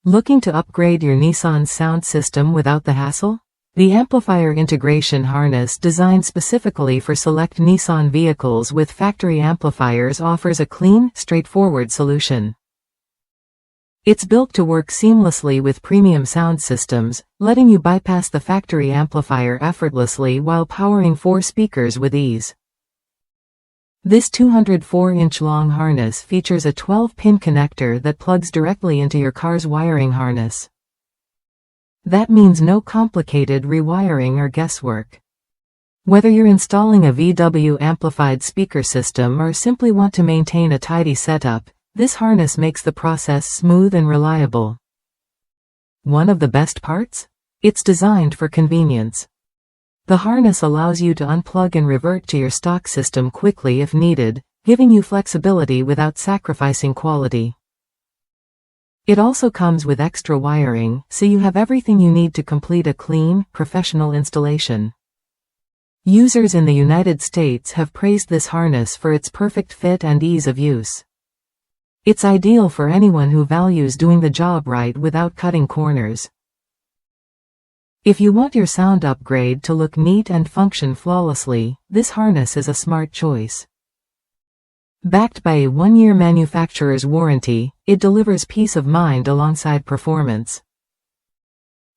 Looking to upgrade your Nissan sound system without the hassle? The amplifier integration harness designed specifically for select Nissan vehicles with factory amplifiers offers a clean, straightforward solution. It's built to work seamlessly with premium sound systems, letting you bypass the factory amplifier effortlessly while powering 4 speakers with ease. This 204-inch long harness features a 12-pin connector that plugs directly into your car's wiring harness. That means no complicated rewiring or guesswork. Whether you're installing a VW amplified speaker system or simply want to maintain a tidy setup, this harness makes the process smooth and reliable. One of the best parts? It's designed for convenience. The harness allows you to unplug and revert to your stock system quickly if needed, giving you flexibility without sacrificing quality. It also comes with extra wiring, so you have everything you need to complete a clean, professional installation. Users in the United States have praised this harness for its perfect fit and ease of use. It's ideal for anyone who values doing the job right without cutting corners. If you want your sound upgrade to look neat and function flawlessly, this harness is a smart choice. Backed by a 1-year manufacturer's warranty, it delivers peace of mind alongside performance.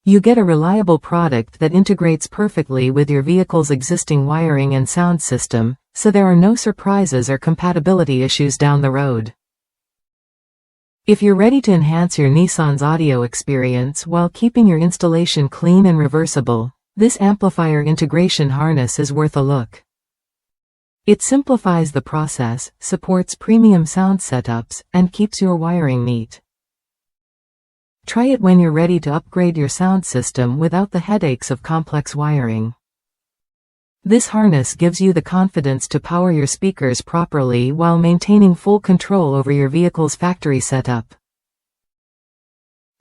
You get a reliable product that integrates perfectly with your vehicle's existing wiring and sound system, so there are no surprises or compatibility issues down the road. If you're ready to enhance your Nissan's audio experience while keeping your installation clean and reversible, this amplifier integration harness is worth a look. It simplifies the process, supports premium sound setups, and keeps your wiring neat. Try it when you're ready to upgrade your sound system without the headaches of complex wiring. This harness gives you the confidence to power your speakers properly while maintaining full control over your vehicle's factory setup.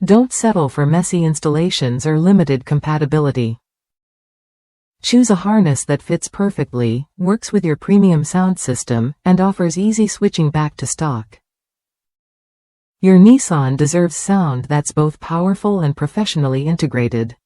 Don't settle for messy installations or limited compatibility. Choose a harness that fits perfectly, works with your premium sound system, and offers easy switching back to stock. Your Nissan deserves sound that's both powerful and professionally integrated.